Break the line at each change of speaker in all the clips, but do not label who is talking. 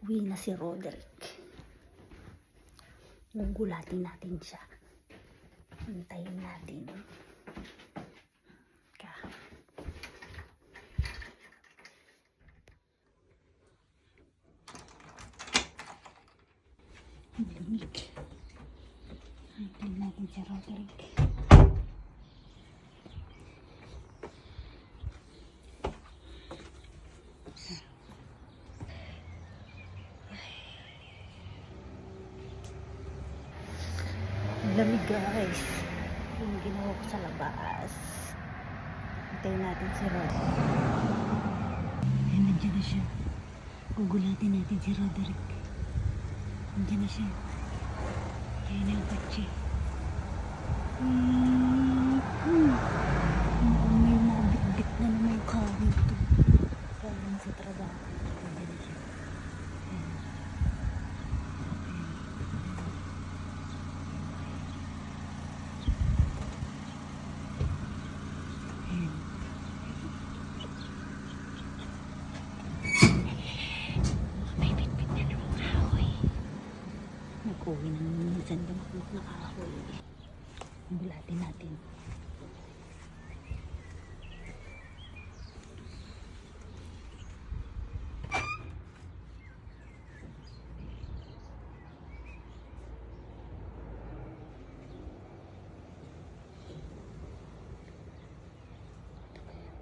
Uwi na si Roderick. Gugulatin natin siya. Antayin natin. Ang lamig. Antayin natin si Roderick. Lamig guys. Yung ginawa ko sa labas. Hintayin natin si Roderick. Ay, nandiyan na siya. Gugulatin natin si Roderick. Nandiyan na siya. Ayan na yung kotse. May mga bit-bit na naman yung kahoy ito. Parang sa trabaho. Nandiyan na siya. Ayan. Nag-uwi ng minsan dumakmak na kahoy. Gulatin natin.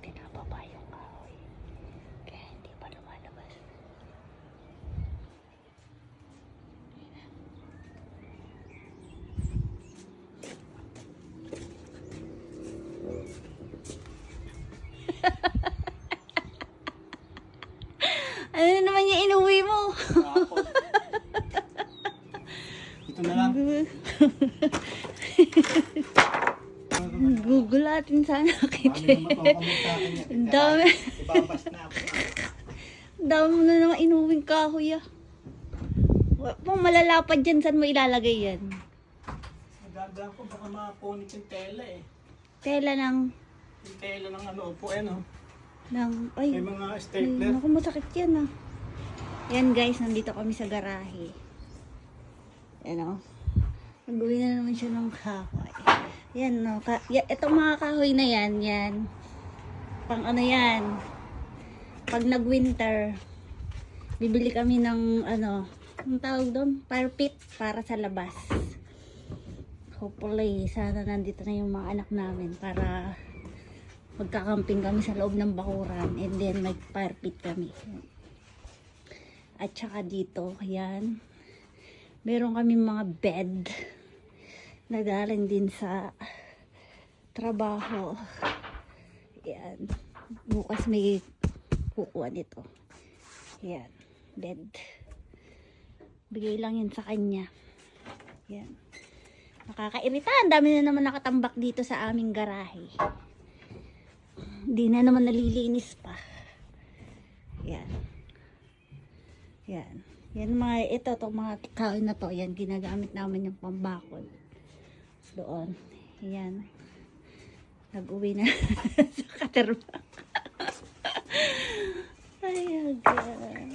Pinababa yung kahoy. Kaya hindi pa lumalabas. Ano naman yung inuwi mo?
Ito na lang.
Gugulatin sana kita. Ang dami.
Ibabas na ako.
Ang dami mo na naman inuwing kahoy ah. Kung malalapad dyan, saan mo ilalagay yan?
Nagagawin ko baka mapunit yung tela eh.
Tela ng...
Yung tela ng ano po
Ay,
May mga stapler.
naku, masakit yan ah. Yan guys, nandito kami sa garahe. Yan o. Nag-uwi na naman siya ng kahoy. Yan o. Itong mga kahoy na yan, pang ano yan. Pag nag-winter, bibili kami ng ano, ang tawag doon? Fire pit para sa labas. Hopefully, sana nandito na yung mga anak namin para magkakamping kami sa loob ng bakuran and then may fire pit kami. At saka dito, yan. Meron kami mga bed na galing din sa trabaho. Yan. Bukas may kukuha nito. Yan. Bed. Bigay lang yun sa kanya. Yan. Nakakairita. Ang dami na naman nakatambak dito sa aming garahe. Hindi na naman nalilinis pa. Yan. Yan. Yan mga, itong mga kahoy na to, yan, ginagamit namin yung pambakod. Doon. Yan. Nag-uwi na sa katerbang. Ay, agad.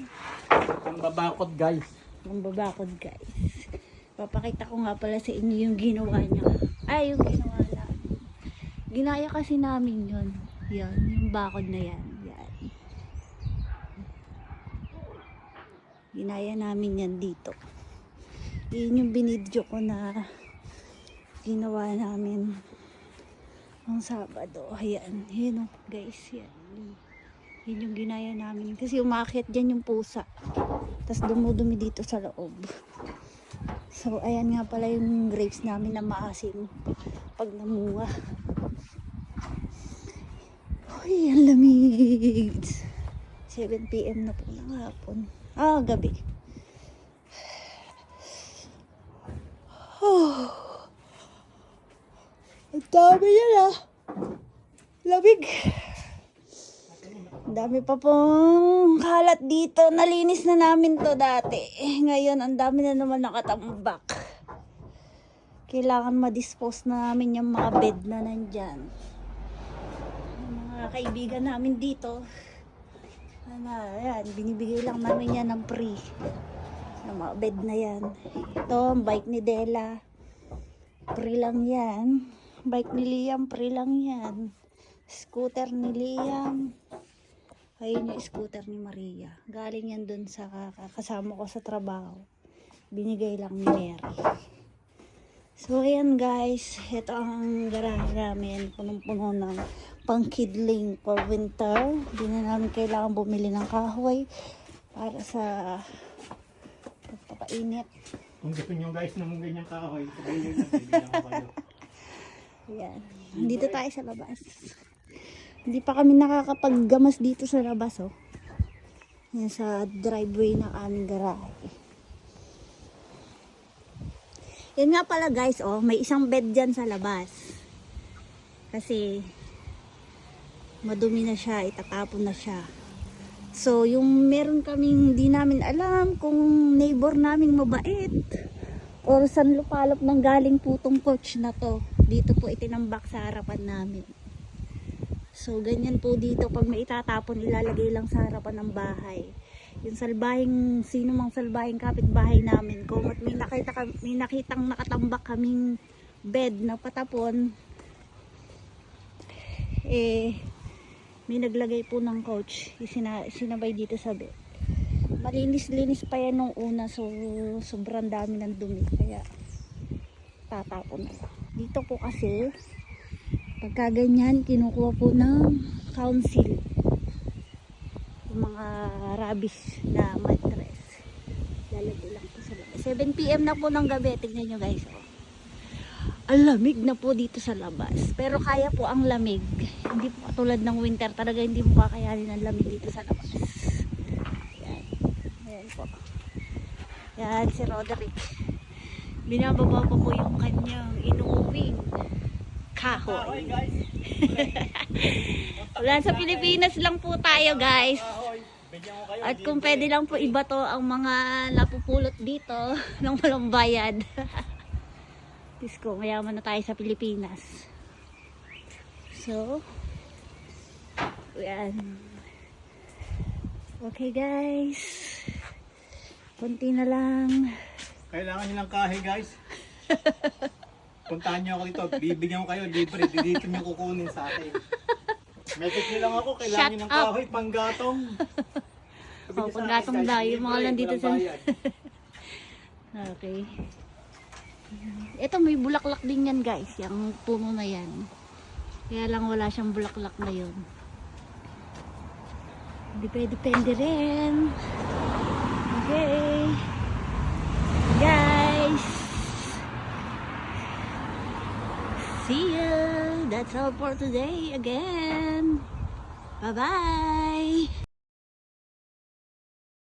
Pambabakod guys.
Pambabakod guys. Papakita ko nga pala sa inyo yung ginawa niya. Ay, yung ginawa lang. Ginaya kasi namin yun. Yan, yung bakod na yan. Yan. Ginaya namin yan dito. Yun yung binidyo ko na ginawa namin ng Sabado. Ayan. Yun o, guys. Yan. Yun yung ginaya namin. Kasi umakyat dyan yung pusa. Tapos dumudumi dito sa loob. So, ayan nga pala yung grapes namin na maasim pag namunga. Ay, ang lamig. 7 PM na po ng hapon. Gabi. Oh. Ang dami yan lamig. Ang dami pa pong kalat dito. Nalinis na namin to dati. Ngayon, ang dami na naman nakatambak. Kailangan ma-dispose na namin yung mga bed na nandyan. Yung mga kaibigan namin dito, Ano, yan, binibigay lang namin yan ng free. Yung mga bed na yan. Ito, ang bike ni Della. Free lang yan. Bike ni Liam, free lang yan. Scooter ni Liam. Ayun yung scooter ni Maria. Galing yan dun sa kasama ko sa trabaho. Binigay lang ni Mary. So, ayan guys. Ito ang garahe namin. Punong-puno ng pang-kidling for winter. Hindi na namin kailangan bumili ng kahoy para sa pagpapainit.
Kung gusto nyo guys ng ganyang kahoy, sabihin nyo na, bibigyan ko kayo.
Ayan. Dito tayo sa labas. Hindi pa kami nakakapaggamas dito sa labas, oh. Yan sa driveway ng aming garahe. Yan nga pala guys, oh, may isang bed dyan sa labas. Kasi madumi na siya, itatapon na siya. So, yung meron kaming hindi namin alam kung neighbor naming mabait or saan lupalop nang galing po tong coach na to. Dito po itinambak sa harapan namin. So, ganyan po dito. Pag may itatapon, ilalagay lang sa harapan ng bahay. Yung salbahing, sino mang salbahing kapitbahay namin, kung at may nakitang nakatambak kaming bed na patapon, may naglagay po ng coach, sinabay dito sa bed. Malinis-linis pa yan nung una, so sobrang dami ng dumi, kaya tatapon na lang. Dito po kasi, pagka ganyan, kinukuha po ng council yung mga rubbish na mattress. Lalagay lang po sa labas. 7 PM na po ng gabi, tignan nyo guys, oh. Ang lamig na po dito sa labas. Pero kaya po ang lamig. Hindi po katulad ng winter. Talaga hindi mo kakayanin ang lamig dito sa labas. Yan. Yan po. Yan si Roderick. Binababa pa po yung kanyang inuubing kahoy.
Kahoy guys.
Wala, sa Pilipinas lang po tayo guys.
Kahoy. Bigyan ko kayo.
At kung pwede lang po ibato ang mga napupulot dito ng walang bayad. Diyos ko, mayaman na tayo sa Pilipinas. So, yan. Okay guys. Kunti na lang.
Kailangan nyo ng kahoy guys. Puntahan nyo ako dito. Bibigyan ko kayo. Libre. Dito nyo kukunin sa akin. Message nyo lang ako. Kailangan nyo ng
Shut up.
kahoy. Panggatong.
Oh, panggatong daw. Yung mga nandito sa... Okay. Ito may bulaklak din yan guys. Yung puno na yan. Kaya lang wala siyang bulaklak na yun. Depende rin. Okay. Guys. See you. That's all for today again. Bye-bye.